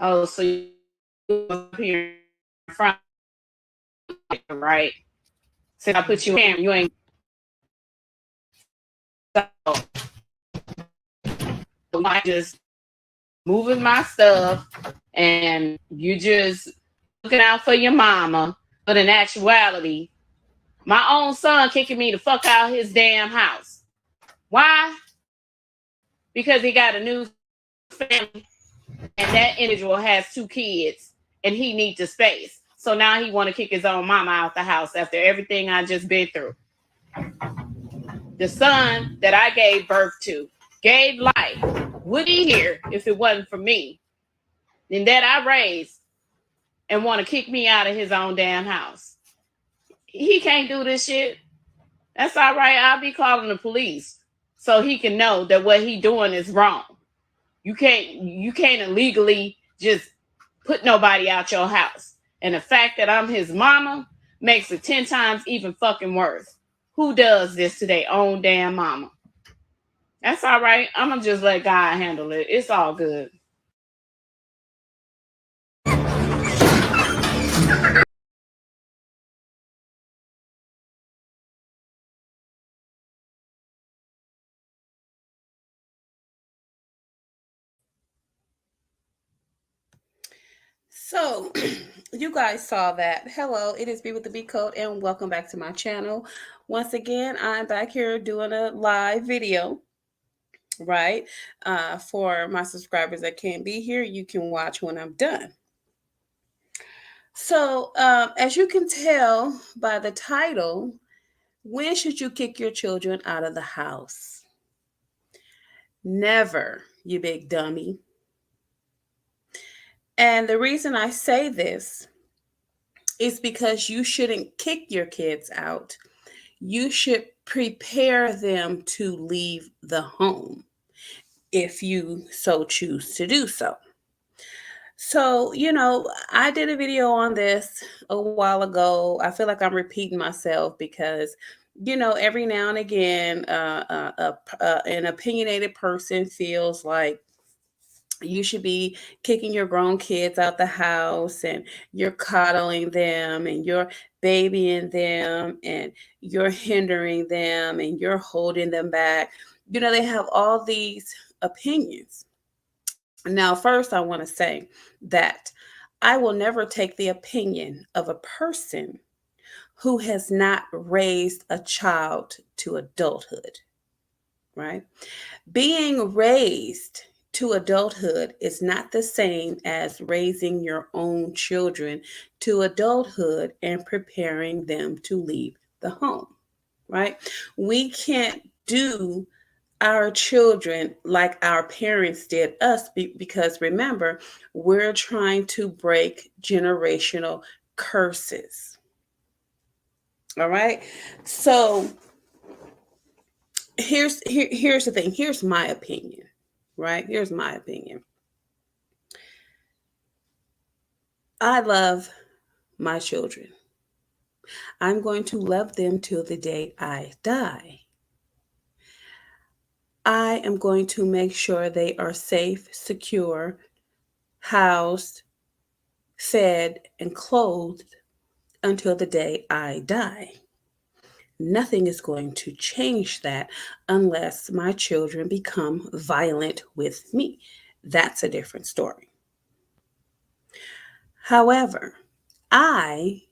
Oh, so you up here in front, right? Since I put you in, you ain't so I just moving my stuff and you just looking out for your mama. But in actuality, my own son kicking me the fuck out of his damn house. Why? Because he got a new family and that individual has two kids and he needs the space. So now he want to kick his own mama out the house after everything I just been through. The son that I gave birth to, gave life, would he here if it wasn't for me? And that I raised and want to kick me out of his own damn house. He can't do this shit. That's all right. I'll be calling the police so he can know that what he doing is wrong. You can't illegally just put nobody out your house. And the fact that I'm his mama makes it 10 times even fucking worse. Who does this to their own damn mama? That's all right. I'm gonna just let God handle it. It's all good. So, you guys saw that. Hello, it is B with the B Code, and welcome back to my channel. Once again, I'm back here doing a live video, right? For my subscribers that can't be here, you can watch when I'm done. So, as you can tell by the title, when should you kick your children out of the house? Never, you big dummy. And the reason I say this is because you shouldn't kick your kids out. You should prepare them to leave the home if you so choose to do so. So, I did a video on this a while ago. I feel like I'm repeating myself because, every now and again, an opinionated person feels like you should be kicking your grown kids out the house and you're coddling them and you're babying them and you're hindering them and you're holding them back. They have all these opinions. Now, first, I want to say that I will never take the opinion of a person who has not raised a child to adulthood, right? Being raised to adulthood is not the same as raising your own children to adulthood and preparing them to leave the home, right? We can't do our children like our parents did us because remember, we're trying to break generational curses. All right. So here's the thing. Here's my opinion, right? Here's my opinion. I love my children. I'm going to love them till the day I die. I am going to make sure they are safe, secure, housed, fed, and clothed until the day I die. Nothing is going to change that unless my children become violent with me. That's a different story. However, I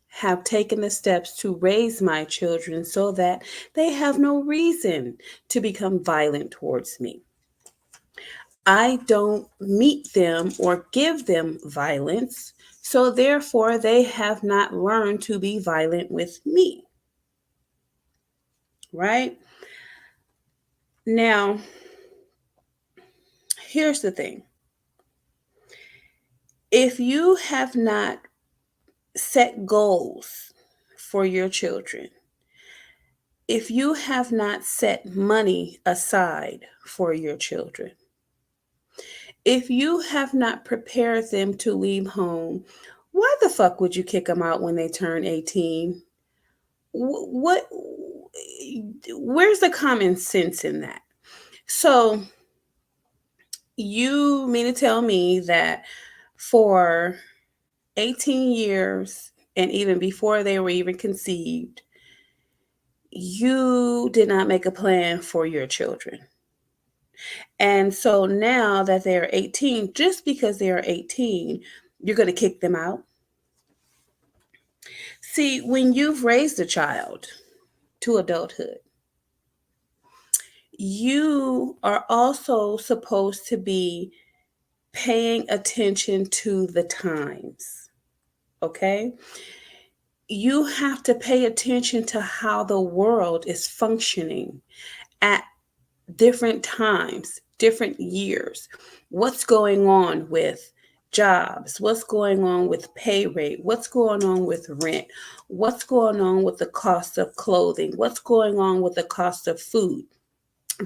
have taken the steps to raise my children so that they have no reason to become violent towards me. I don't meet them or give them violence, so therefore they have not learned to be violent with me. Right? Now, here's the thing. If you have not set goals for your children, if you have not set money aside for your children, if you have not prepared them to leave home, why the fuck would you kick them out when they turn 18? What where's the common sense in that? So, you mean to tell me that for 18 years, and even before they were even conceived, you did not make a plan for your children. And so now that they're 18, just because they are 18, you're going to kick them out. See, when you've raised a child to adulthood, you are also supposed to be paying attention to the times. Okay? You have to pay attention to how the world is functioning at different times, different years. What's going on with jobs? What's going on with pay rate? What's going on with rent? What's going on with the cost of clothing? What's going on with the cost of food?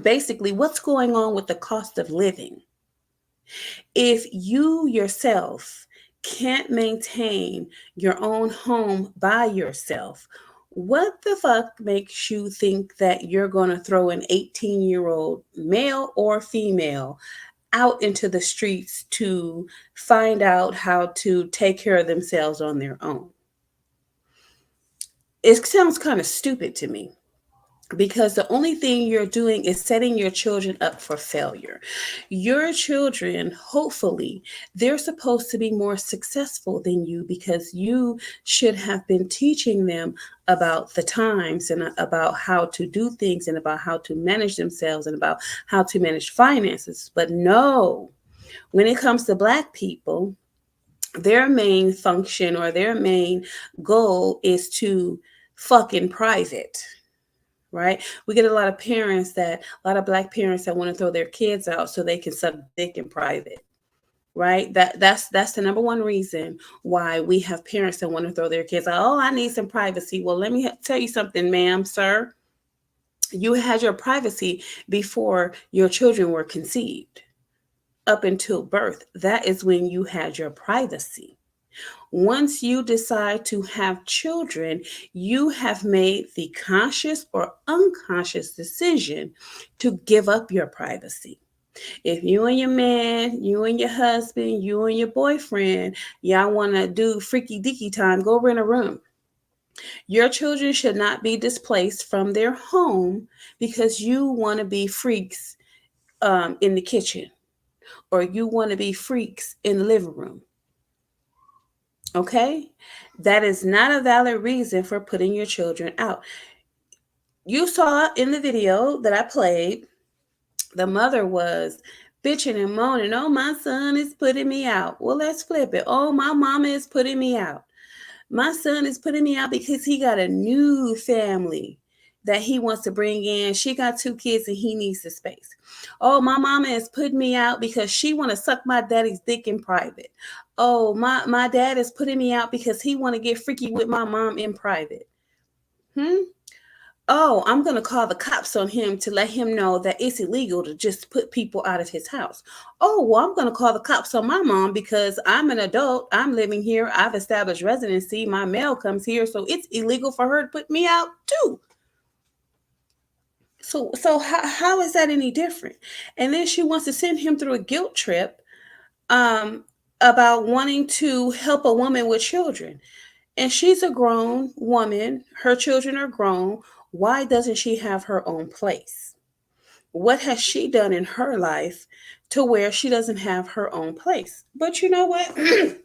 Basically, what's going on with the cost of living? If you yourself can't maintain your own home by yourself, what the fuck makes you think that you're going to throw an 18-year-old male or female out into the streets to find out how to take care of themselves on their own? It sounds kind of stupid to me, because the only thing you're doing is setting your children up for failure. Your children, hopefully, they're supposed to be more successful than you, because you should have been teaching them about the times and about how to do things and about how to manage themselves and about how to manage finances. But no, when it comes to Black people, their main function or their main goal is to fuck in private. Right? We get a lot of Black parents that want to throw their kids out so they can suck dick in private. Right? That's the number one reason why we have parents that want to throw their kids out. Oh, I need some privacy. Well, let me tell you something, ma'am, sir. You had your privacy before your children were conceived. Up until birth, that is when you had your privacy. Once you decide to have children, you have made the conscious or unconscious decision to give up your privacy. If you and your man, you and your husband, you and your boyfriend, y'all want to do freaky deaky time, go rent a room. Your children should not be displaced from their home because you want to be freaks in the kitchen, or you want to be freaks in the living room. Okay? That is not a valid reason for putting your children out. You saw in the video that I played, the mother was bitching and moaning, oh, my son is putting me out. Well, let's flip it. Oh, my mama is putting me out. My son is putting me out because he got a new family that he wants to bring in. She got 2 kids and he needs the space. Oh, my mama is putting me out because she want to suck my daddy's dick in private. Oh, my dad is putting me out because he want to get freaky with my mom in private. Oh, I'm going to call the cops on him to let him know that it's illegal to just put people out of his house. Oh, well, I'm going to call the cops on my mom because I'm an adult. I'm living here. I've established residency. My mail comes here. So it's illegal for her to put me out too. So how is that any different? And then she wants to send him through a guilt trip about wanting to help a woman with children. And she's a grown woman. Her children are grown. Why doesn't she have her own place? What has she done in her life to where she doesn't have her own place? But you know what?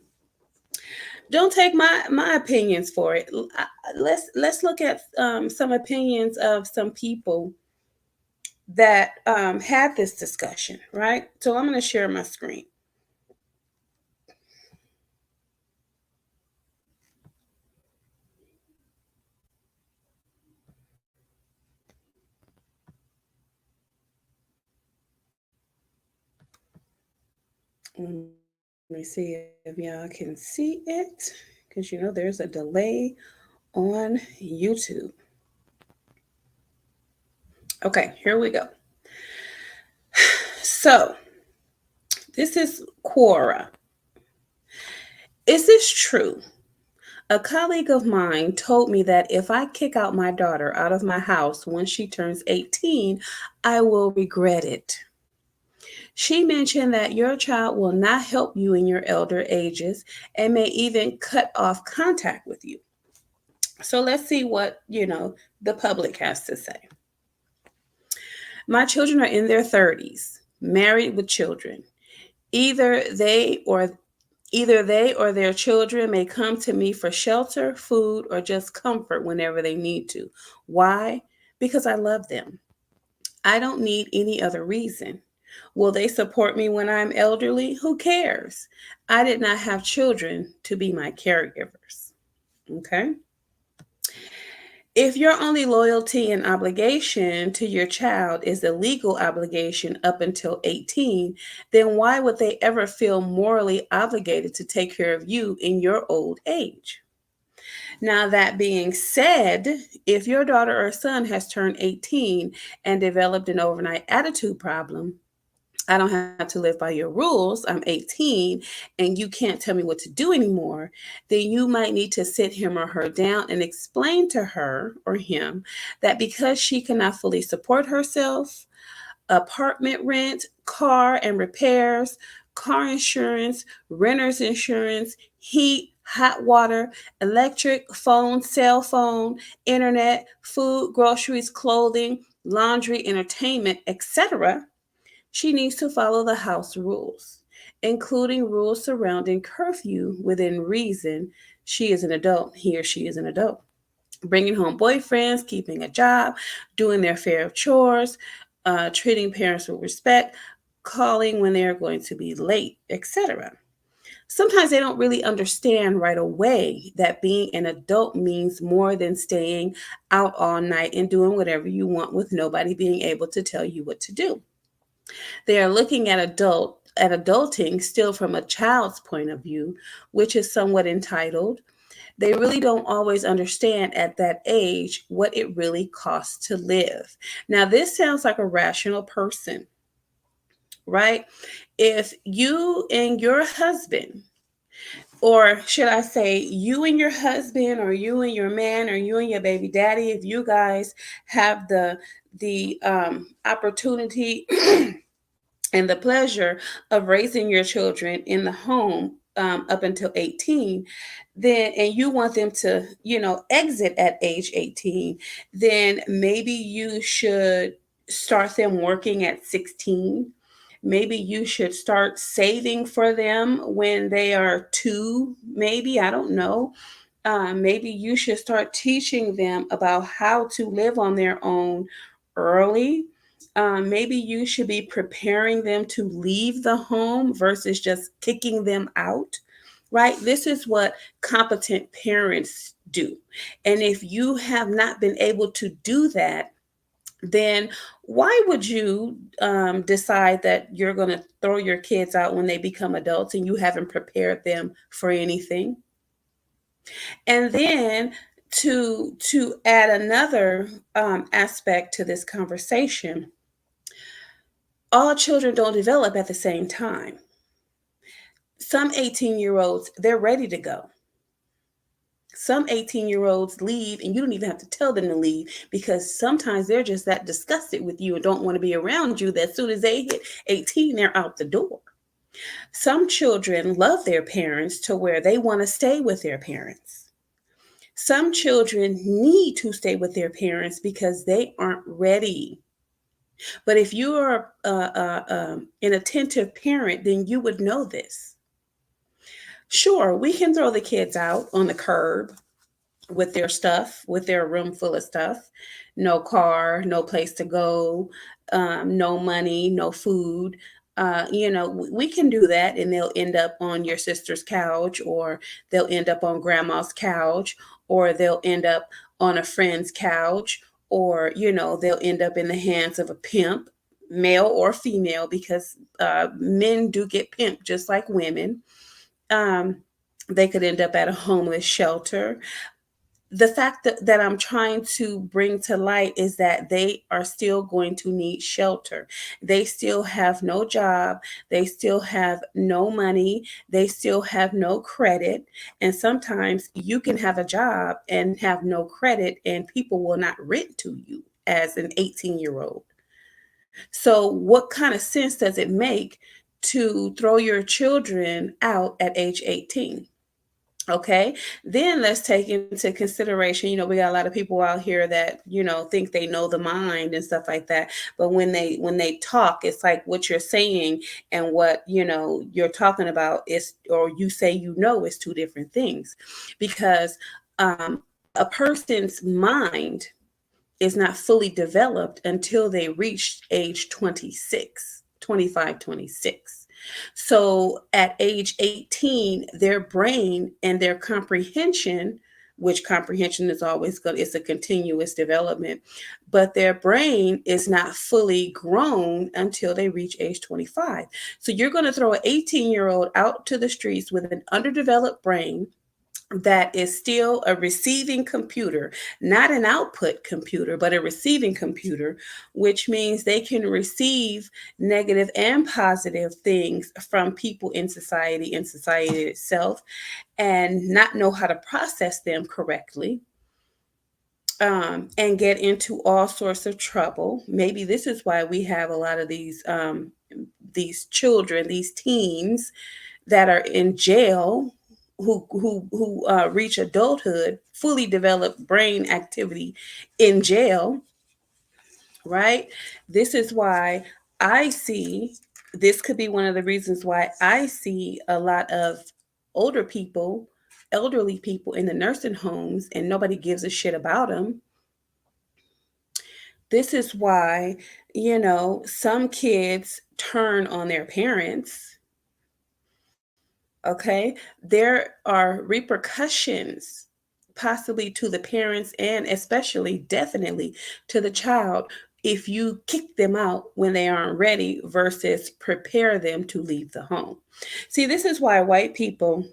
Don't take my opinions for it. Let's look at some opinions of some people that had this discussion, right? So I'm going to share my screen. Let me see if y'all can see it, because you know there's a delay on YouTube. Okay, here we go. So, this is Quora. Is this true? A colleague of mine told me that if I kick out my daughter out of my house when she turns 18, I will regret it. She mentioned that your child will not help you in your elder ages and may even cut off contact with you. So let's see what, the public has to say. My children are in their 30s, married with children. Either they or Either they or their children may come to me for shelter, food, or just comfort whenever they need to. Why? Because I love them. I don't need any other reason. Will they support me when I'm elderly? Who cares? I did not have children to be my caregivers. Okay? If your only loyalty and obligation to your child is a legal obligation up until 18, then why would they ever feel morally obligated to take care of you in your old age? Now, that being said, if your daughter or son has turned 18 and developed an overnight attitude problem, I don't have to live by your rules. I'm 18 and you can't tell me what to do anymore. Then you might need to sit him or her down and explain to her or him that because she cannot fully support herself, apartment rent, car and repairs, car insurance, renter's insurance, heat, hot water, electric, phone, cell phone, internet, food, groceries, clothing, laundry, entertainment, etc., she needs to follow the house rules, including rules surrounding curfew within reason. She is an adult, he or she is an adult. Bringing home boyfriends, keeping a job, doing their fair chores, treating parents with respect, calling when they're going to be late, etc. Sometimes they don't really understand right away that being an adult means more than staying out all night and doing whatever you want with nobody being able to tell you what to do. They are looking at adulting still from a child's point of view, which is somewhat entitled. They really don't always understand at that age what it really costs to live. Now, this sounds like a rational person, right? If you and your husband, or should I say, you and your husband, or you and your man, or you and your baby daddy, if you guys have the opportunity and the pleasure of raising your children in the home up until 18, then and you want them to exit at age 18, then maybe you should start them working at 16. Maybe you should start saving for them when they are 2, maybe, I don't know. Maybe you should start teaching them about how to live on their own early. Maybe you should be preparing them to leave the home versus just kicking them out, right? This is what competent parents do. And if you have not been able to do that, then why would you decide that you're going to throw your kids out when they become adults and you haven't prepared them for anything? And then to add another aspect to this conversation, all children don't develop at the same time. Some 18-year-olds, they're ready to go. Some 18-year-olds leave and you don't even have to tell them to leave, because sometimes they're just that disgusted with you and don't want to be around you that as soon as they hit 18, they're out the door. Some children love their parents to where they want to stay with their parents. Some children need to stay with their parents because they aren't ready. But if you are an attentive parent, then you would know this. Sure, we can throw the kids out on the curb with their stuff, with their room full of stuff, no car, no place to go, no money, no food. We can do that and they'll end up on your sister's couch, or they'll end up on grandma's couch, or they'll end up on a friend's couch, or, they'll end up in the hands of a pimp, male or female, because men do get pimped just like women. They could end up at a homeless shelter. The fact that I'm trying to bring to light is that they are still going to need shelter. They still have no job. They still have no money. They still have no credit. And sometimes you can have a job and have no credit, and people will not rent to you as an 18-year-old. So, what kind of sense does it make to throw your children out at age 18? Okay, then let's take into consideration, we got a lot of people out here that, think they know the mind and stuff like that. But when they talk, it's like what you're saying and what, you're talking about is, or you say, is two different things. Because a person's mind is not fully developed until they reach age 26, 25, 26. So at age 18, their brain and their comprehension, which comprehension is always good, it's a continuous development, but their brain is not fully grown until they reach age 25. So you're going to throw an 18-year-old out to the streets with an underdeveloped brain that is still a receiving computer, not an output computer, but a receiving computer, which means they can receive negative and positive things from people in society itself, and not know how to process them correctly. And get into all sorts of trouble. Maybe this is why we have a lot of these children, these teens that are in jail, who reach adulthood, fully developed brain activity in jail, right? This is why I see, this could be one of the reasons why I see a lot of older people, elderly people in the nursing homes, and nobody gives a shit about them. This is why, some kids turn on their parents. Okay, there are repercussions possibly to the parents, and especially, definitely, to the child, if you kick them out when they aren't ready versus prepare them to leave the home. See, this is why white people,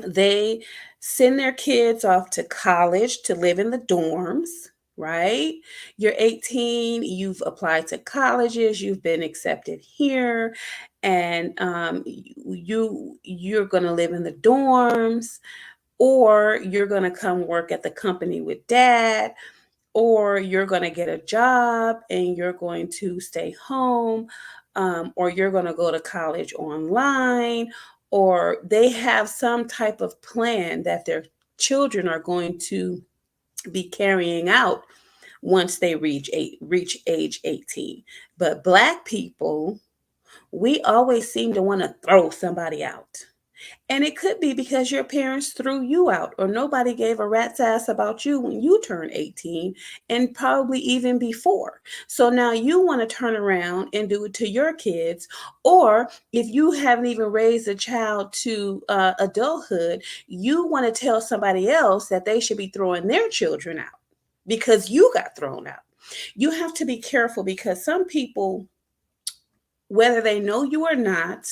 they send their kids off to college to live in the dorms, right? You're 18, you've applied to colleges, you've been accepted here, and you're going to live in the dorms, or you're going to come work at the company with dad, or you're going to get a job and you're going to stay home, or you're going to go to college online, or they have some type of plan that their children are going to be carrying out once they reach age 18. But Black people, we always seem to want to throw somebody out. And it could be because your parents threw you out, or nobody gave a rat's ass about you when you turned 18, and probably even before. So now you want to turn around and do it to your kids. Or if you haven't even raised a child to adulthood, you want to tell somebody else that they should be throwing their children out because you got thrown out. You have to be careful, because some people, whether they know you or not,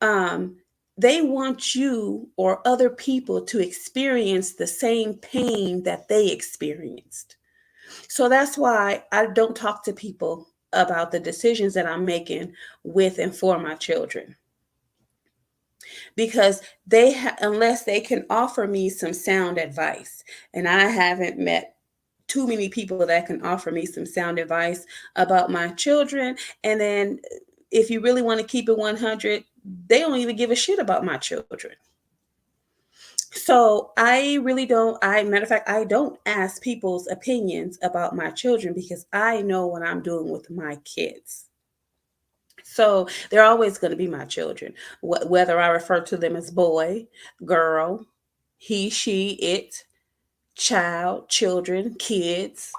um, they want you or other people to experience the same pain that they experienced. So that's why I don't talk to people about the decisions that I'm making with and for my children, because unless they can offer me some sound advice, and I haven't met too many people that can offer me some sound advice about my children. And then, if you really want to keep it 100, they don't even give a shit about my children. So I really don't. Matter of fact, I don't ask people's opinions about my children, because I know what I'm doing with my kids. So they're always going to be my children, whether I refer to them as boy, girl, he, she, it, child, children, kids,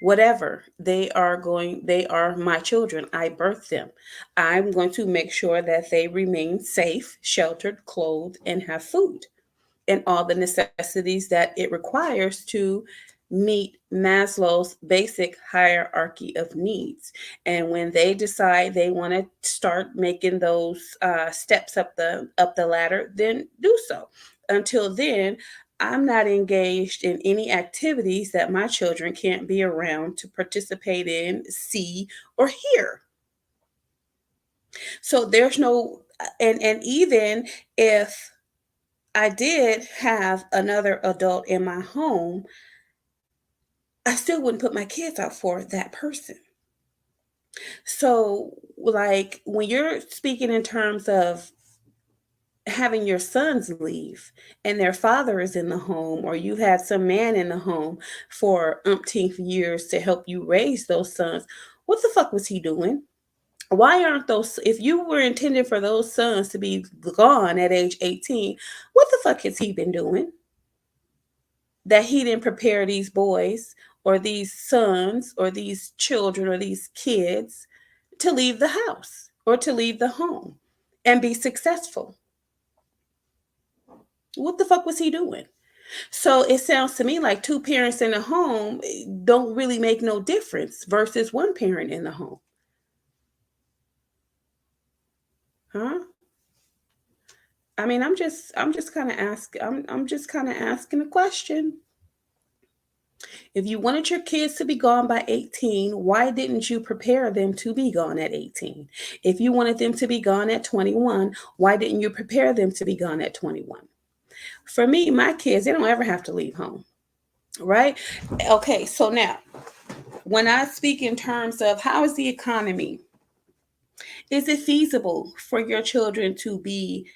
whatever. They are my children. I birthed them. I'm going to make sure that they remain safe, sheltered, clothed, and have food and all the necessities that it requires to meet Maslow's basic hierarchy of needs. And when they decide they want to start making those steps up the ladder, then do so. Until then, I'm not engaged in any activities that my children can't be around to participate in, see, or hear. So there's no, and even if I did have another adult in my home, I still wouldn't put my kids out for that person. So, like, when you're speaking in terms of having your sons leave and their father is in the home, or you had some man in the home for umpteenth years to help you raise those sons, what the fuck was he doing? Why aren't those, if you were intended for those sons to be gone at age 18, what the fuck has he been doing that he didn't prepare these boys or these sons or these children or these kids to leave the house or to leave the home and be successful? What the fuck was he doing? So it sounds to me like two parents in the home don't really make no difference versus one parent in the home. Huh? I mean, I'm just kind of asking a question. If you wanted your kids to be gone by 18, why didn't you prepare them to be gone at 18? If you wanted them to be gone at 21, why didn't you prepare them to be gone at 21? For me, my kids, they don't ever have to leave home, right? Okay, so now, when I speak in terms of how is the economy, is it feasible for your children to be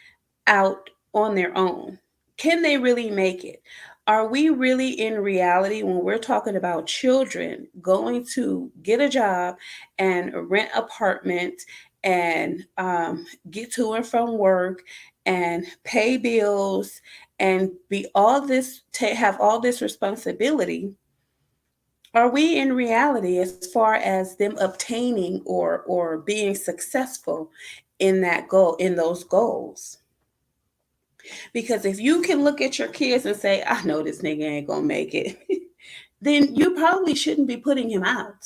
out on their own? Can they really make it? Are we really in reality, when we're talking about children going to get a job and rent apartment and get to and from work and pay bills and be all this, have all this responsibility? Are we in reality, as far as them obtaining or being successful in that goal, in those goals? Because if you can look at your kids and say, I know this nigga ain't gonna make it, then you probably shouldn't be putting him out.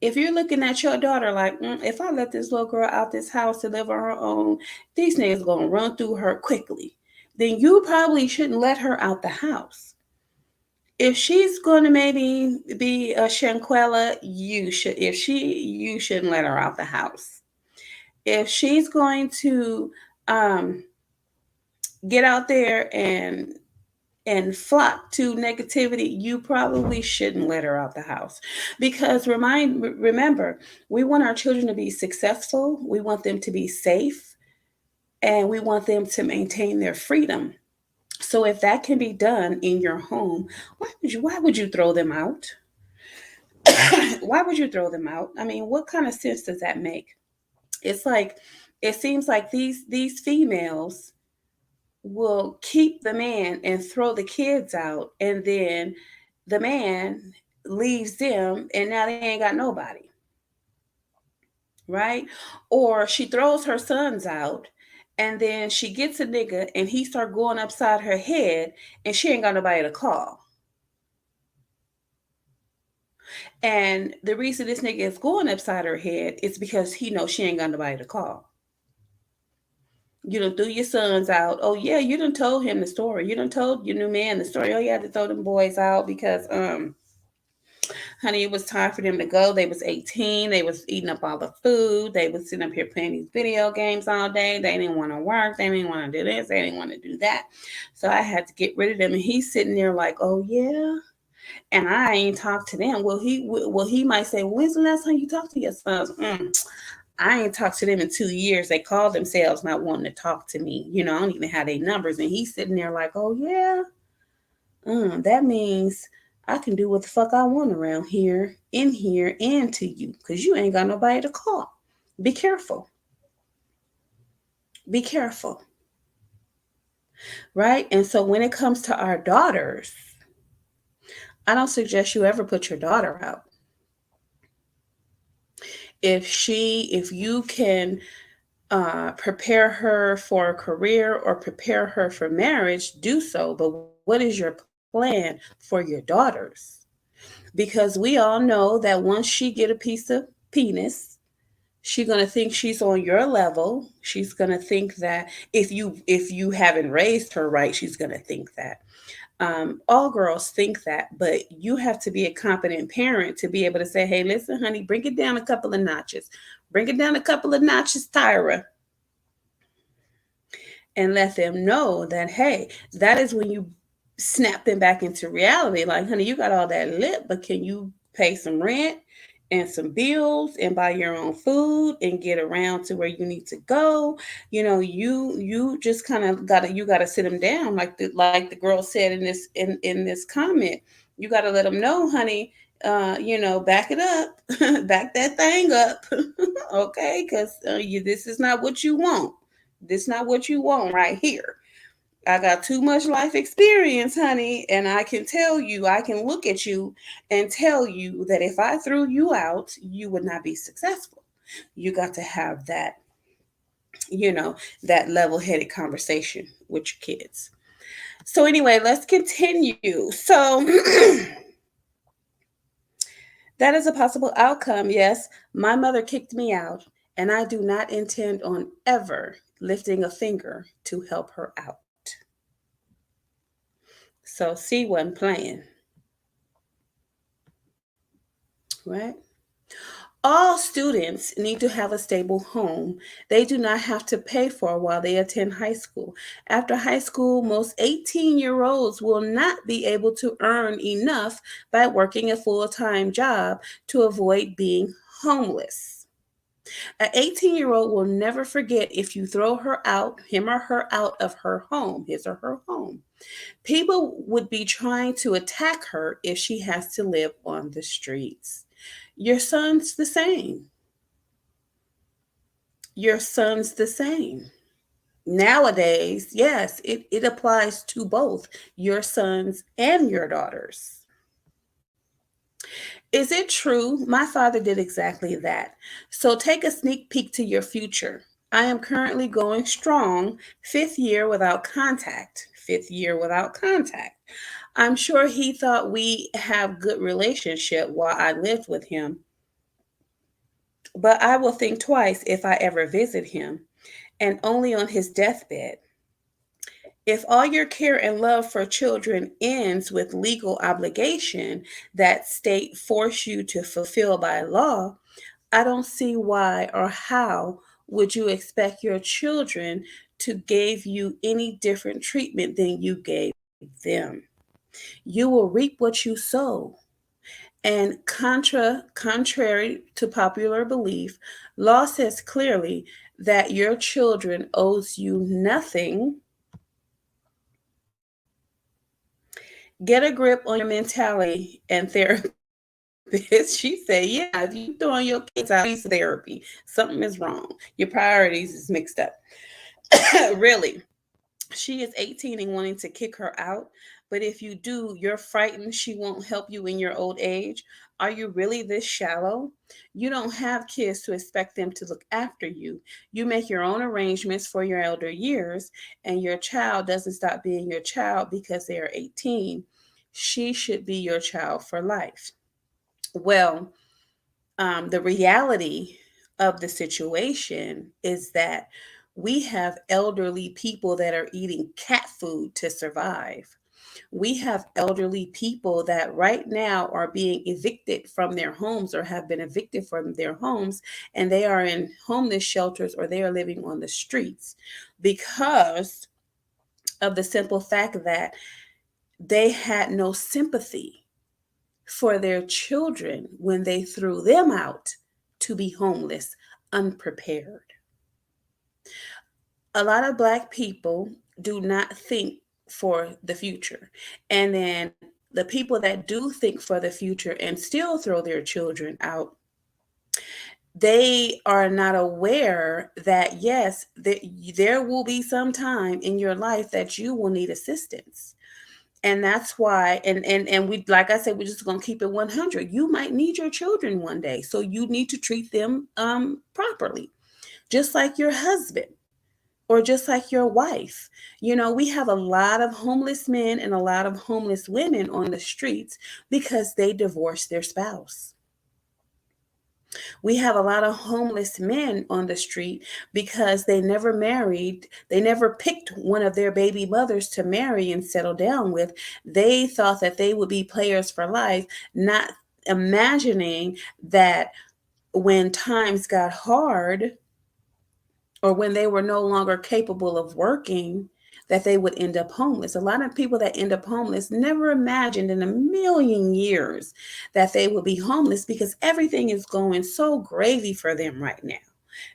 If you're looking at your daughter like, if I let this little girl out this house to live on her own, these niggas gonna run through her quickly, then you probably shouldn't let her out the house. If she's going to maybe be a Shanquella, you should. You shouldn't let her out the house. If she's going to um, get out there and flock to negativity, you probably shouldn't let her out the house. Because remember, we want our children to be successful. We want them to be safe, and we want them to maintain their freedom. So if that can be done in your home, why would you throw them out? Why would you throw them out? I mean, what kind of sense does that make? It's like, it seems like these females will keep the man and throw the kids out, and then the man leaves them and now they ain't got nobody, right? Or she throws her sons out and then she gets a nigga and he start going upside her head and she ain't got nobody to call. And the reason this nigga is going upside her head is because he knows she ain't got nobody to call. You done threw your sons out. Oh yeah, you done told him the story. You done told your new man the story. Oh, you had to throw them boys out because honey, it was time for them to go. They was 18. They was eating up all the food. They was sitting up here playing these video games all day. They didn't want to work. They didn't want to do this. They didn't want to do that. So I had to get rid of them. And he's sitting there like, oh yeah. And I ain't talked to them. He might say, when's the last time you talked to your sons? I ain't talked to them in 2 years. They call themselves not wanting to talk to me. I don't even have their numbers. And he's sitting there like, oh yeah. That means I can do what the fuck I want around here, in here, and to you, because you ain't got nobody to call. Be careful. Be careful. Right? And so when it comes to our daughters, I don't suggest you ever put your daughter out. If you can prepare her for a career or prepare her for marriage, do so. But what is your plan for your daughters? Because we all know that once she get a piece of penis, she's gonna think she's on your level. She's gonna think that if you haven't raised her right, she's gonna think that. All girls think that, but you have to be a competent parent to be able to say, hey, listen, honey, bring it down a couple of notches. Bring it down a couple of notches, Tyra. And let them know that, hey, that is when you snap them back into reality. Like, honey, you got all that lip, but can you pay some rent? and some bills and buy your own food and get around to where you need to go. You just kind of gotta sit them down, like the girl said in this comment. You gotta let them know, honey. Back it up, back that thing up, okay? Because this is not what you want. This not what you want right here. I got too much life experience, honey, and I can tell you, I can look at you and tell you that if I threw you out, you would not be successful. You got to have you know, that level headed conversation with your kids. So, anyway, let's continue. So, that is a possible outcome. Yes, my mother kicked me out, and I do not intend on ever lifting a finger to help her out. So, C wasn't playing, right? All students need to have a stable home they do not have to pay for while they attend high school. After high school, most 18-year-olds will not be able to earn enough by working a full time job to avoid being homeless. An 18-year-old will never forget if you throw him or her out of her home, his or her home. People would be trying to attack her if she has to live on the streets. Your son's the same. Your son's the same. Nowadays, yes, it applies to both your sons and your daughters. Is it true? My father did exactly that. So take a sneak peek to your future. I am currently going strong, fifth year without contact. Fifth year without contact. I'm sure he thought we have good relationship while I lived with him, but I will think twice if I ever visit him, and only on his deathbed. If all your care and love for children ends with legal obligation that state force you to fulfill by law, I don't see why or how would you expect your children to give you any different treatment than you gave them. You will reap what you sow. And contrary to popular belief, law says clearly that your children owes you nothing. Get a grip on your mentality and therapist. She said, yeah, if you throwing your kids out of therapy, something is wrong. Your priorities is mixed up. Really. She is 18 and wanting to kick her out. But if you do, you're frightened she won't help you in your old age. Are you really this shallow? You don't have kids to expect them to look after you. You make your own arrangements for your elder years, and your child doesn't stop being your child because they are 18. She should be your child for life. Well, the reality of the situation is that we have elderly people that are eating cat food to survive. We have elderly people that right now are being evicted from their homes or have been evicted from their homes, and they are in homeless shelters or they are living on the streets because of the simple fact that they had no sympathy for their children when they threw them out to be homeless, unprepared. A lot of Black people do not think for the future. And then the people that do think for the future and still throw their children out, they are not aware that, yes, there will be some time in your life that you will need assistance. And that's why, and we, like I said, we're just gonna keep it 100. You might need your children one day, so you need to treat them properly, just like your husband or just like your wife. We have a lot of homeless men and a lot of homeless women on the streets because they divorced their spouse. We have a lot of homeless men on the street because they never married. They never picked one of their baby mothers to marry and settle down with. They thought that they would be players for life, not imagining that when times got hard or when they were no longer capable of working, that they would end up homeless. A lot of people that end up homeless never imagined in a million years that they would be homeless because everything is going so gravy for them right now.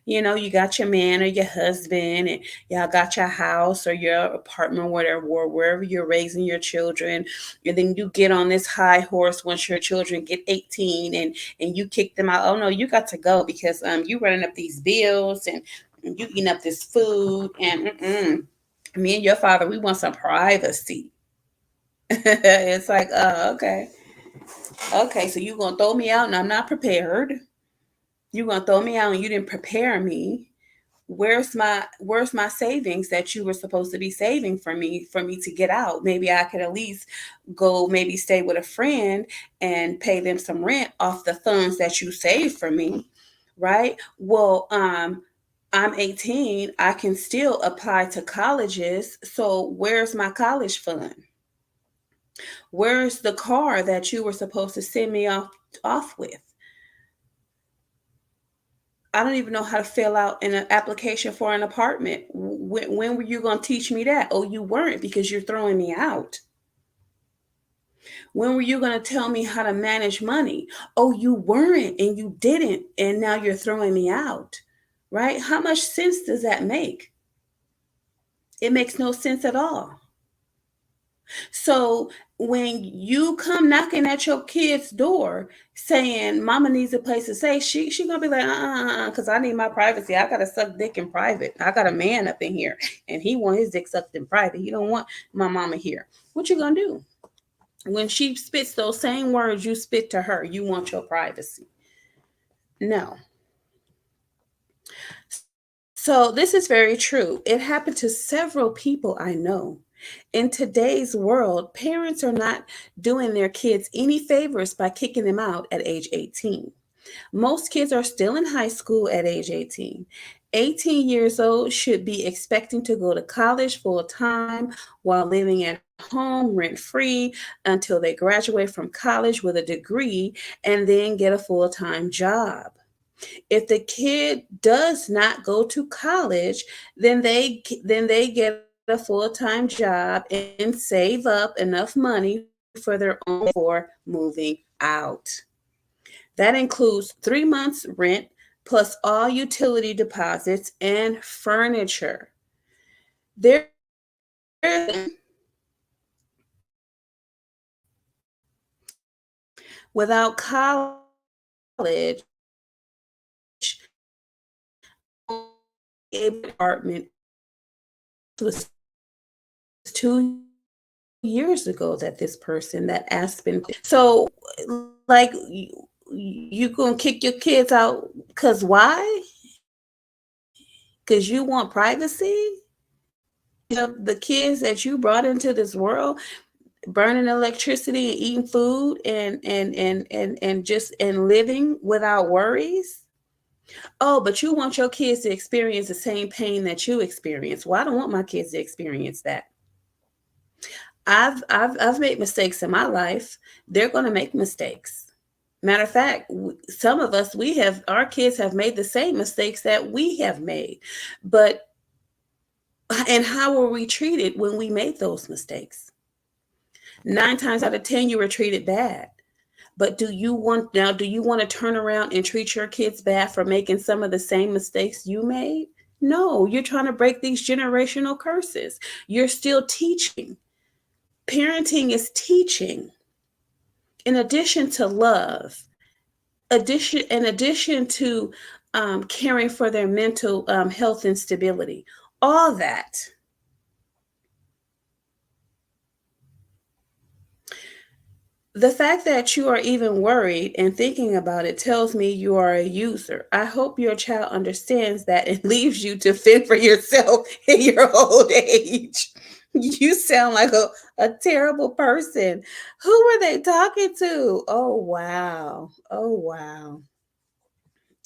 You got your man or your husband, and y'all got your house or your apartment, whatever, or wherever you're raising your children. And then you get on this high horse once your children get 18, and you kick them out. Oh no, you got to go because you running up these bills and you eating up this food, and me and your father, we want some privacy. It's like, oh, okay, so you gonna throw me out and I'm not prepared. You're gonna throw me out and you didn't prepare me. Where's my savings that you were supposed to be saving for me to get out? Maybe I could at least go, maybe stay with a friend and pay them some rent off the funds that you saved for me, right? Well, I'm 18, I can still apply to colleges. So where's my college fund? Where's the car that you were supposed to send me off with? I don't even know how to fill out an application for an apartment. When were you going to teach me that? Oh, you weren't, because you're throwing me out. When were you going to tell me how to manage money? Oh, you weren't, and you didn't, and now you're throwing me out, right? How much sense does that make? It makes no sense at all. So when you come knocking at your kid's door saying mama needs a place to stay, she gonna be like, because I need my privacy. I gotta suck dick in private. I got a man up in here and he want his dick sucked in private. He don't want my mama here. What you gonna do? When she spits those same words you spit to her, you want your privacy. No. So this is very true. It happened to several people I know. In today's world, parents are not doing their kids any favors by kicking them out at age 18. Most kids are still in high school at age 18. 18 years old should be expecting to go to college full time while living at home rent free until they graduate from college with a degree and then get a full time job. If the kid does not go to college, then they get a full-time job and save up enough money for their own for moving out. That includes 3 months rent plus all utility deposits and furniture. There without college apartment was 2 years ago that this person, that Aspen. So, like, you gonna kick your kids out because why? Because you want privacy? The kids that you brought into this world burning electricity and eating food and just and living without worries. Oh, but you want your kids to experience the same pain that you experience. Well, I don't want my kids to experience that. I've made mistakes in my life. They're going to make mistakes. Matter of fact, some of us, our kids have made the same mistakes that we have made. And how were we treated when we made those mistakes? 9 times out of 10, you were treated bad. But do you want to turn around and treat your kids bad for making some of the same mistakes you made? No, you're trying to break these generational curses. You're still teaching. Parenting is teaching. In addition to love, in addition to caring for their mental health and stability, all that. The fact that you are even worried and thinking about it tells me you are a user. I hope your child understands that and leaves you to fend for yourself in your old age. You sound like a terrible person. Who were they talking to? Oh, wow. Oh, wow.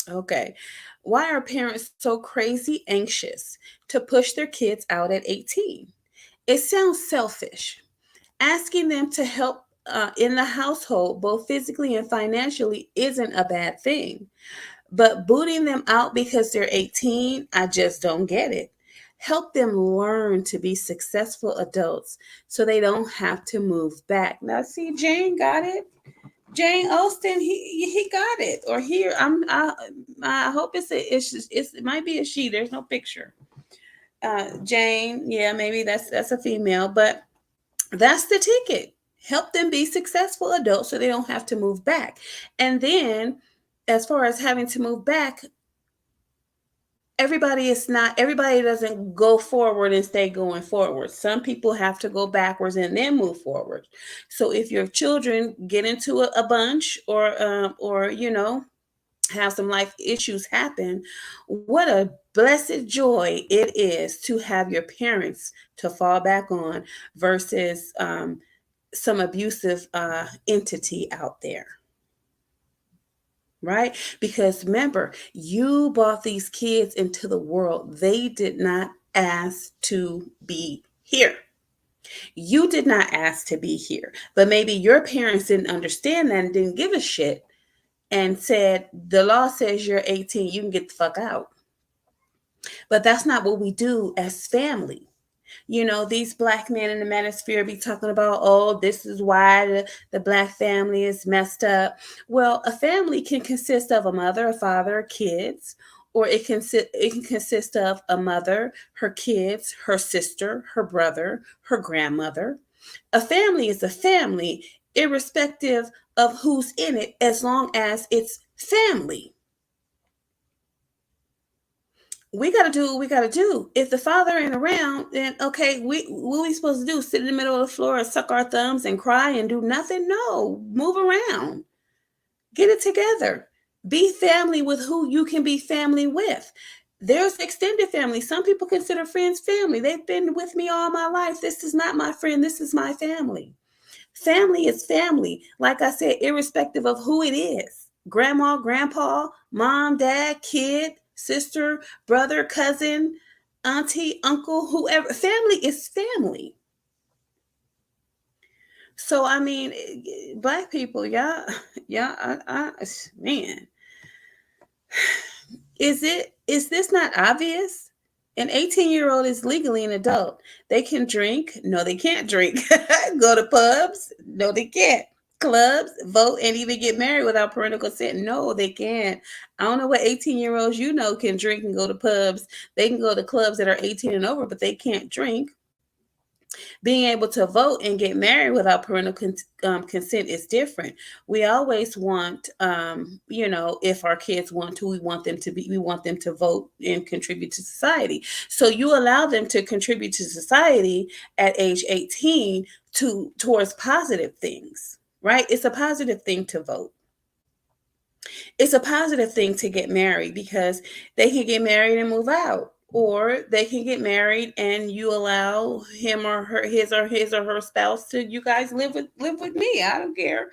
Okay. Why are parents so crazy anxious to push their kids out at 18? It sounds selfish. Asking them to help in the household, both physically and financially, isn't a bad thing. But booting them out because they're 18, I just don't get it. Help them learn to be successful adults so they don't have to move back. Now, see, Jane got it. Jane Austen, he got it. Or here, I hope it might be a she. There's no picture. Jane, yeah, maybe that's a female, but that's the ticket. Help them be successful adults so they don't have to move back. And then, as far as having to move back, everybody doesn't go forward and stay going forward. Some people have to go backwards and then move forward. So if your children get into a bunch, or have some life issues happen, what a blessed joy it is to have your parents to fall back on versus some abusive entity out there. Right? Because remember, you brought these kids into the world. They did not ask to be here. You did not ask to be here. But maybe your parents didn't understand that and didn't give a shit and said, the law says you're 18, you can get the fuck out. But that's not what we do as family. These black men in the manosphere be talking about, oh, this is why the black family is messed up. Well, a family can consist of a mother, a father, kids, or it can consist of a mother, her kids, her sister, her brother, her grandmother. A family is a family, irrespective of who's in it, as long as it's family. We got to do what we got to do. If the father ain't around, then okay, what we supposed to do? Sit in the middle of the floor and suck our thumbs and cry and do nothing? No, move around. Get it together. Be family with who you can be family with. There's extended family. Some people consider friends family. They've been with me all my life. This is not my friend. This is my family. Family is family. Like I said, irrespective of who it is. Grandma, grandpa, mom, dad, kid, sister, brother, cousin, auntie, uncle, whoever. Family is family. So I mean, black people, man, is this not obvious? An 18-year-old is legally an adult. They can drink. No, they can't drink. Go to pubs. No, they can't. Clubs, vote, and even get married without parental consent. No, they can't. I don't know what 18-year-olds can drink and go to pubs. They can go to clubs that are 18 and over, but they can't drink. Being able to vote and get married without parental consent is different. We always want, if our kids want to, we want them to vote and contribute to society. So you allow them to contribute to society at age 18 towards positive things, right? It's a positive thing to vote. It's a positive thing to get married because they can get married and move out. Or they can get married and you allow him or her, his or her spouse to, you guys live with me. I don't care,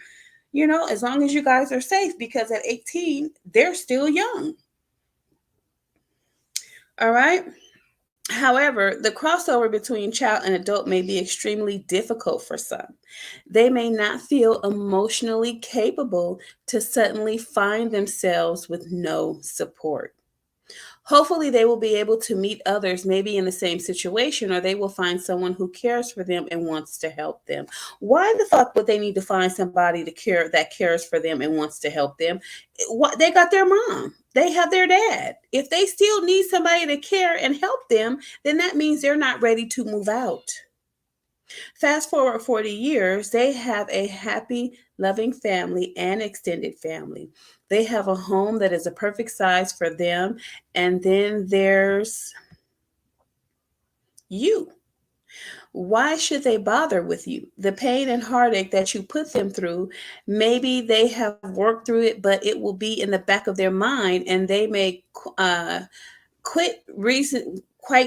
as long as you guys are safe, because at 18, they're still young. All right. However, the crossover between child and adult may be extremely difficult for some. They may not feel emotionally capable to suddenly find themselves with no support. Hopefully, they will be able to meet others maybe in the same situation, or they will find someone who cares for them and wants to help them. Why the fuck would they need to find somebody that cares for them and wants to help them? They got their mom. They have their dad. If they still need somebody to care and help them, then that means they're not ready to move out. Fast forward 40 years, they have a happy, loving family and extended family. They have a home that is a perfect size for them. And then there's you. Why should they bother with you? The pain and heartache that you put them through, maybe they have worked through it, but it will be in the back of their mind, and they may quite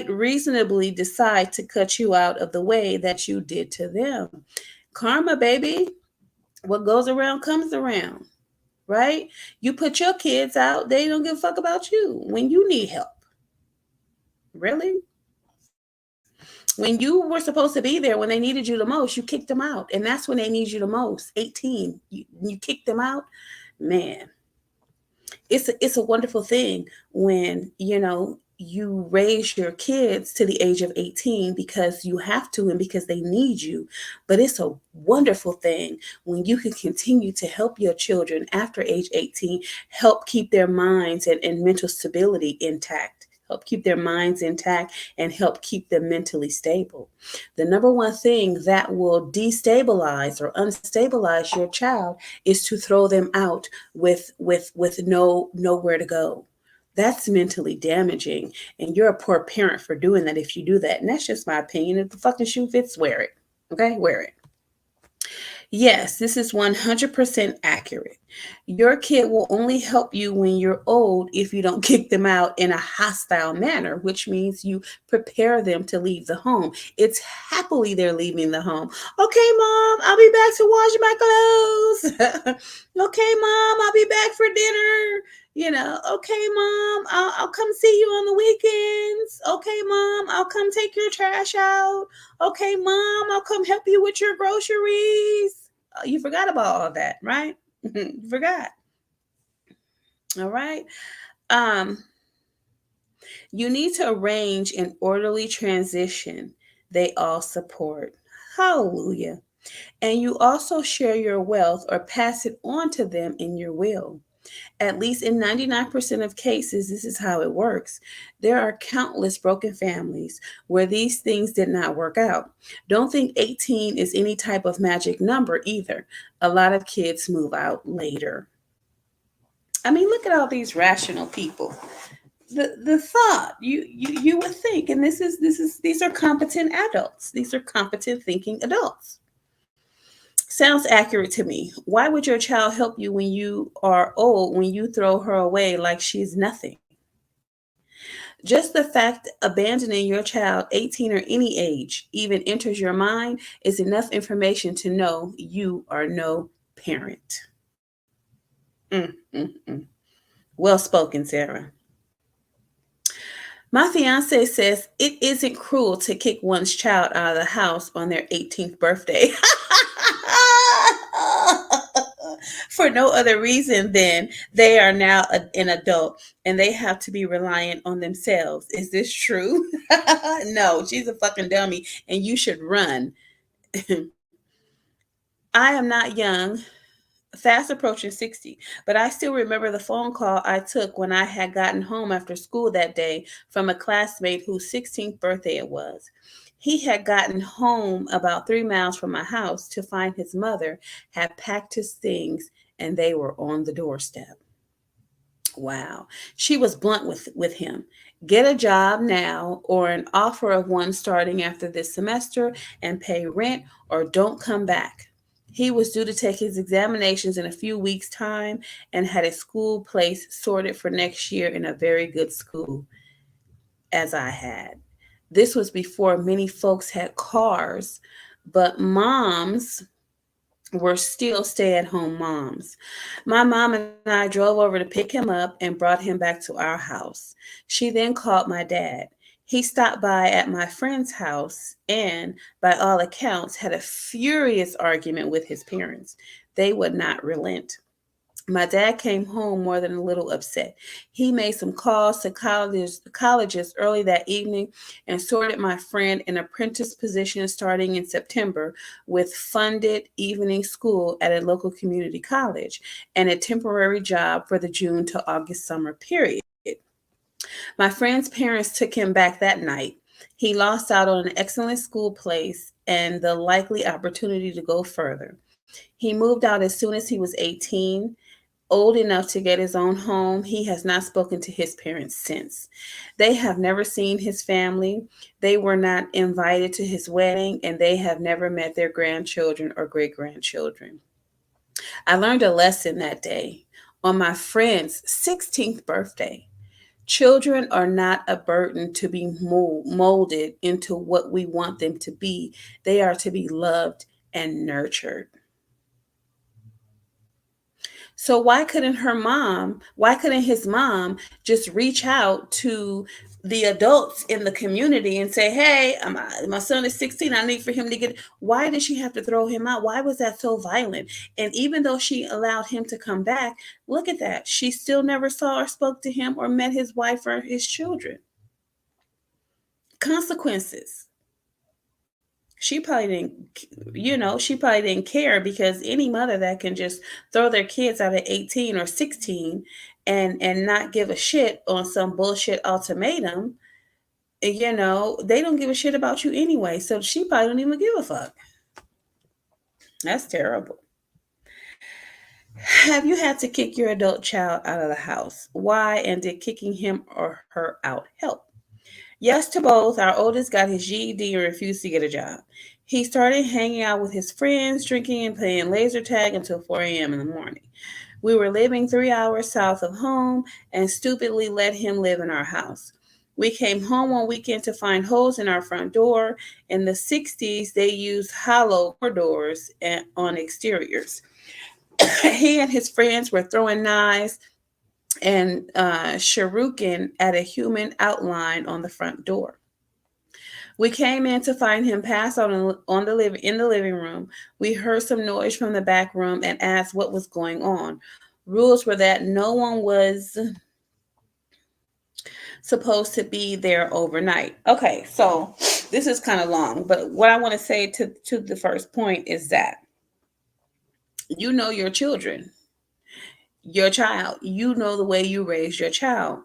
reasonably decide to cut you out of the way that you did to them. Karma, baby. What goes around comes around, right? You put your kids out, they don't give a fuck about you when you need help. Really? When you were supposed to be there when they needed you the most, you kicked them out. And that's when they need you the most. 18. You kicked them out. Man. It's a wonderful thing when, you raise your kids to the age of 18 because you have to and because they need you. But it's a wonderful thing when you can continue to help your children after age 18, help keep their minds and mental stability intact. Help keep their minds intact and help keep them mentally stable. The number one thing that will destabilize or unstabilize your child is to throw them out with nowhere to go. That's mentally damaging, and you're a poor parent for doing that if you do that. And that's just my opinion. If the fucking shoe fits, wear it. Okay, wear it. Yes, this is 100% accurate. Your kid will only help you when you're old if you don't kick them out in a hostile manner, which means you prepare them to leave the home. It's happily they're leaving the home. Okay, mom, I'll be back to wash my clothes. Okay, mom, I'll be back for dinner. Okay, mom, I'll come see you on the weekends. Okay, mom, I'll come take your trash out. Okay, mom, I'll come help you with your groceries. You forgot about all that, right? You forgot. All right. Um, you need to arrange an orderly transition they all support. Hallelujah. And you also share your wealth or pass it on to them in your will. At least in 99% of cases, this is how it works. There are countless broken families where these things did not work out. Don't think 18 is any type of magic number either. A lot of kids move out later. I mean, look at all these rational people. The thought you would think, and these are competent adults. These are competent thinking adults. Sounds accurate to me. Why would your child help you when you are old, when you throw her away like she's nothing? Just the fact abandoning your child, 18 or any age, even enters your mind is enough information to know you are no parent. Mm. Well spoken, Sarah. My fiance says it isn't cruel to kick one's child out of the house on their 18th birthday. For no other reason than they are now an adult and they have to be reliant on themselves. Is this true? No, she's a fucking dummy and you should run. I am not young, fast approaching 60, but I still remember the phone call I took when I had gotten home after school that day from a classmate whose 16th birthday it was. He had gotten home about 3 miles from my house to find his mother had packed his things and they were on the doorstep. Wow. She was blunt with him. Get a job now or an offer of one starting after this semester and pay rent or don't come back. He was due to take his examinations in a few weeks' time and had a school place sorted for next year in a very good school, as I had. This was before many folks had cars, but moms were still stay at home moms. My mom and I drove over to pick him up and brought him back to our house. She then called my dad. He stopped by at my friend's house and, by all accounts, had a furious argument with his parents. They would not relent. My dad came home more than a little upset. He made some calls to colleges early that evening and sorted my friend an apprentice position starting in September with funded evening school at a local community college and a temporary job for the June to August summer period. My friend's parents took him back that night. He lost out on an excellent school place and the likely opportunity to go further. He moved out as soon as he was 18, old enough to get his own home. He has not spoken to his parents since. They have never seen his family. They were not invited to his wedding, and they have never met their grandchildren or great grandchildren. I learned a lesson that day on my friend's 16th birthday. Children are not a burden to be molded into what we want them to be. They are to be loved and nurtured. So why couldn't his mom just reach out to the adults in the community and say, hey, my son is 16. I need for him to get, why did she have to throw him out? Why was that so violent? And even though she allowed him to come back, look at that. She still never saw or spoke to him or met his wife or his children. Consequences. She probably she probably didn't care, because any mother that can just throw their kids out at 18 or 16 and not give a shit on some bullshit ultimatum, they don't give a shit about you anyway. So she probably don't even give a fuck. That's terrible. Have you had to kick your adult child out of the house? Why, and did kicking him or her out help? Yes to both. Our oldest got his GED and refused to get a job. He started hanging out with his friends, drinking and playing laser tag until 4 a.m. in the morning. We were living 3 hours south of home and stupidly let him live in our house. We came home one weekend to find holes in our front door. In the 60s, they used hollow doors on exteriors. He and his friends were throwing knives and shuriken at a human outline on the front door. We came in to find him passed out in the living room. We heard some noise from the back room and asked what was going on. Rules were that no one was supposed to be there overnight. Okay, so this is kind of long, but what I want to say to the first point is that you know your children, your child. You know the way you raise your child.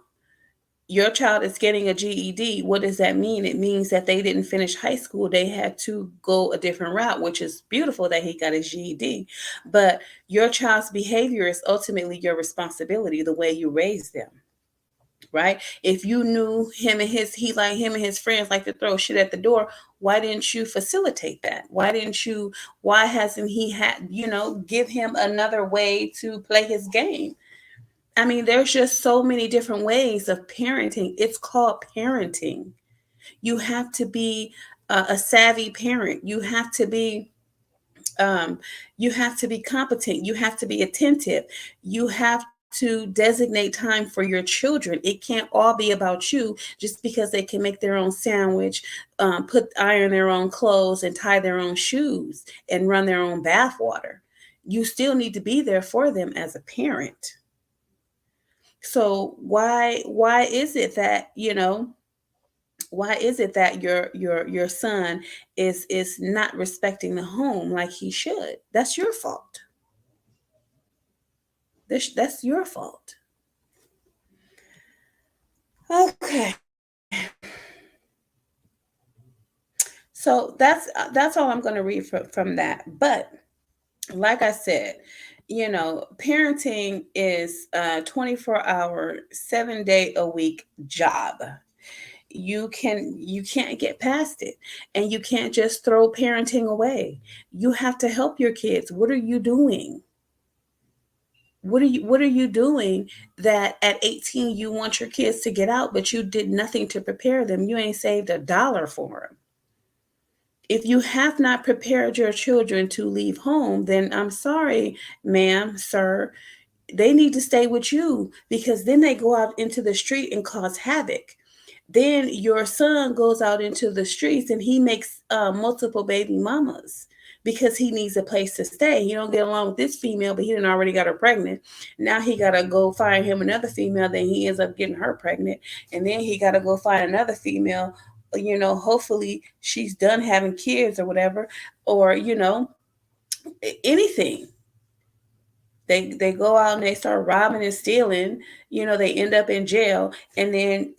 Your child is getting a GED. What does that mean? It means that they didn't finish high school. They had to go a different route, which is beautiful that he got his GED. But your child's behavior is ultimately your responsibility, the way you raise them. Right? If you knew him and his friends like to throw shit at the door, why didn't you facilitate that? Why hasn't he give him another way to play his game? I mean, there's just so many different ways of parenting. It's called parenting. You have to be a savvy parent. Um, you have to be competent. You have to be attentive. You have to designate time for your children. It can't all be about you just because they can make their own sandwich, iron their own clothes, and tie their own shoes and run their own bath water. You still need to be there for them as a parent. So why is it that your son is not respecting the home like he should? That's your fault. That's your fault. Okay. So that's all I'm going to read from that. But like I said, parenting is a 24-hour, 7-day a week job. You can't get past it, and you can't just throw parenting away. You have to help your kids. What are you doing? What are you doing that at 18 you want your kids to get out, but you did nothing to prepare them? You ain't saved a dollar for them. If you have not prepared your children to leave home, then I'm sorry, ma'am, sir, they need to stay with you, because then they go out into the street and cause havoc. Then your son goes out into the streets and he makes multiple baby mamas because he needs a place to stay. He don't get along with this female, but he done already got her pregnant. Now he got to go find him another female. Then he ends up getting her pregnant. And then he got to go find another female. Hopefully she's done having kids or whatever, or, anything. They go out and they start robbing and stealing. They end up in jail, and then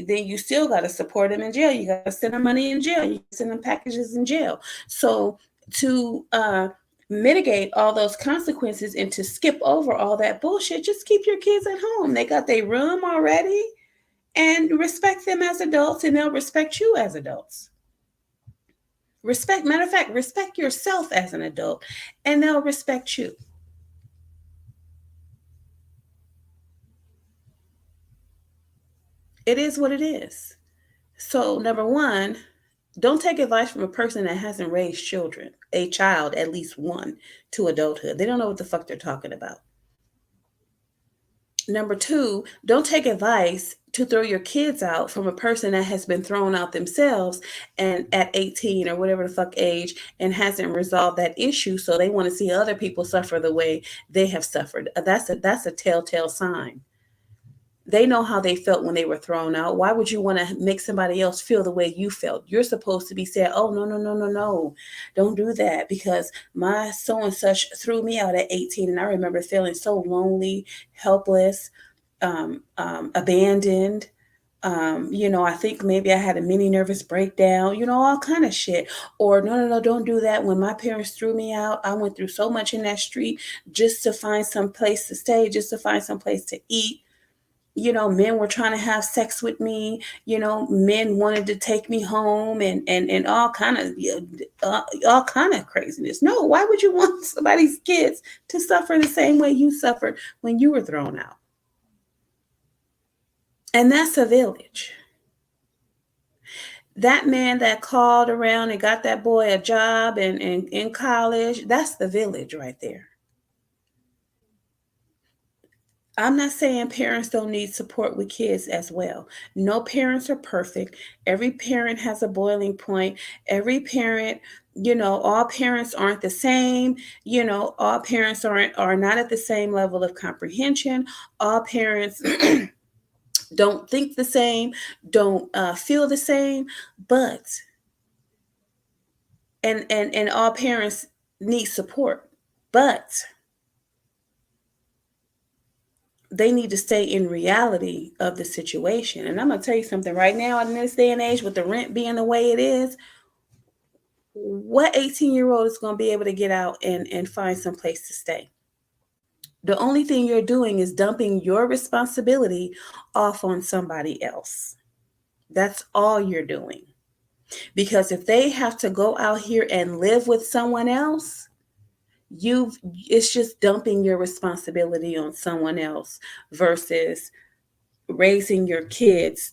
you still got to support them in jail. You got to send them money in jail. You send them packages in jail. So to mitigate all those consequences and to skip over all that bullshit, just keep your kids at home. They got their room already, and respect them as adults, and they'll respect you as adults. Matter of fact, respect yourself as an adult, and they'll respect you. It is what it is. So, number one, don't take advice from a person that hasn't raised children, a child, at least one, to adulthood. They don't know what the fuck they're talking about. Number two, don't take advice to throw your kids out from a person that has been thrown out themselves and at 18 or whatever the fuck age, and hasn't resolved that issue. So they want to see other people suffer the way they have suffered. That's a telltale sign. They know how they felt when they were thrown out. Why would you want to make somebody else feel the way you felt? You're supposed to be saying, oh, no, no, no, no, no. Don't do that, because my so and such threw me out at 18. And I remember feeling so lonely, helpless, abandoned. I think maybe I had a mini nervous breakdown, all kind of shit. Or no, no, no, don't do that. When my parents threw me out, I went through so much in that street just to find some place to stay, just to find some place to eat. Men were trying to have sex with me. Men wanted to take me home, and all kind of craziness. No, why would you want somebody's kids to suffer the same way you suffered when you were thrown out? And that's a village. That man that called around and got that boy a job and in college, that's the village right there. I'm not saying parents don't need support with kids as well. No parents are perfect. Every parent has a boiling point. Every parent, all parents aren't the same. All parents are not at the same level of comprehension. All parents don't think the same, don't feel the same, but and all parents need support, but they need to stay in reality of the situation. And I'm gonna tell you something right now, in this day and age, with the rent being the way it is, what 18-year-old is going to be able to get out and find some place to stay? The only thing you're doing is dumping your responsibility off on somebody else. That's all you're doing. Because if they have to go out here and live with someone else, it's just dumping your responsibility on someone else versus raising your kids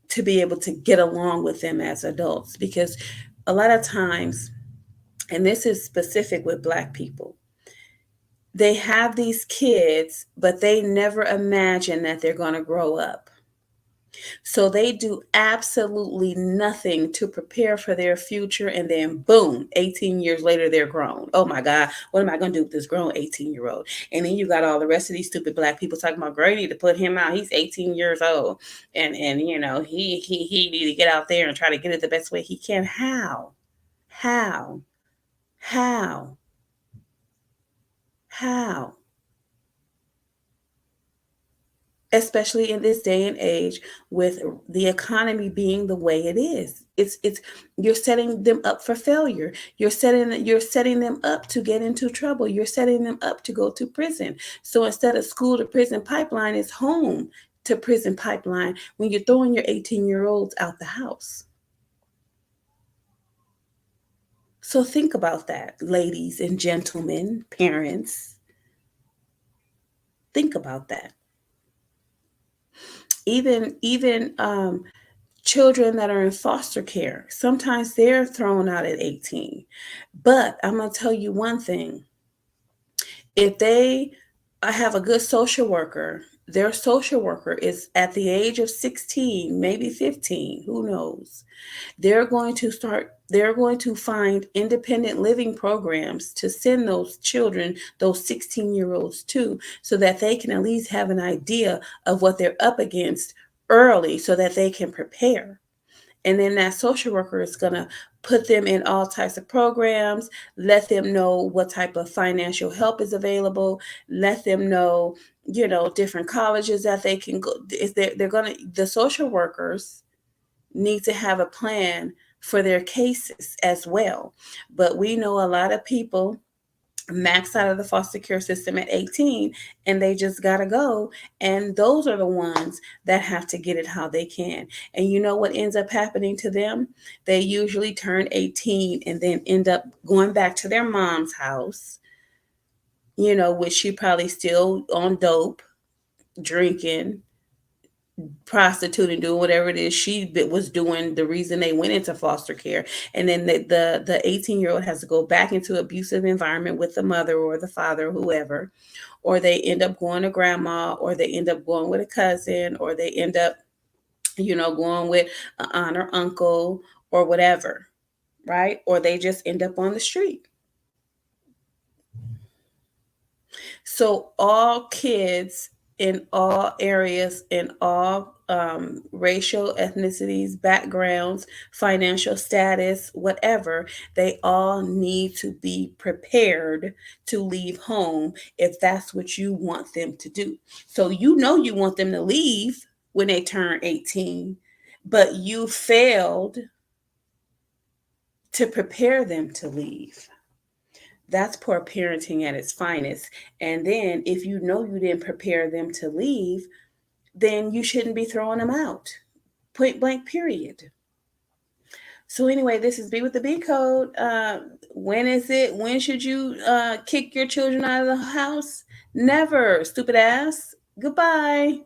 to be able to get along with them as adults. Because a lot of times, and this is specific with Black people, they have these kids, but they never imagine that they're going to grow up. So they do absolutely nothing to prepare for their future. And then boom, 18 years later, they're grown. Oh my God, what am I going to do with this grown 18-year-old? And then you got all the rest of these stupid Black people talking about, girl, you need to put him out. He's 18 years old. And he need to get out there and try to get it the best way he can. How? How? How? How? Especially in this day and age, with the economy being the way it is. It's You're setting them up for failure. You're setting them up to get into trouble. You're setting them up to go to prison. So instead of school to prison pipeline, it's home to prison pipeline when you're throwing your 18-year-olds out the house. So think about that, ladies and gentlemen, parents. Think about that. Even children that are in foster care, sometimes they're thrown out at 18. But I'm going to tell you one thing. If they have a good social worker, their social worker is at the age of 16, maybe 15, who knows. They're going to find independent living programs to send those children, those 16-year-olds to, so that they can at least have an idea of what they're up against early so that they can prepare. And then that social worker is going to put them in all types of programs, let them know what type of financial help is available, let them know, different colleges that they can go. The social workers need to have a plan for their cases as well. But we know a lot of people max out of the foster care system at 18 and they just gotta go, and those are the ones that have to get it how they can. And you know what ends up happening to them? They usually turn 18 and then end up going back to their mom's house, which she probably still on dope, drinking, prostituting, doing whatever it is she was doing, the reason they went into foster care. And then the 18-year-old has to go back into abusive environment with the mother or the father, whoever, or they end up going to grandma, or they end up going with a cousin, or they end up going with an aunt or uncle or whatever, right? Or they just end up on the street. So all kids in all areas, in all racial, ethnicities, backgrounds, financial status, whatever, they all need to be prepared to leave home if that's what you want them to do. So you know you want them to leave when they turn 18, but you failed to prepare them to leave. That's poor parenting at its finest. And then if you know you didn't prepare them to leave, then you shouldn't be throwing them out. Point blank, period. So anyway, this is B with the B code. When is it? When should you kick your children out of the house? Never, stupid ass. Goodbye.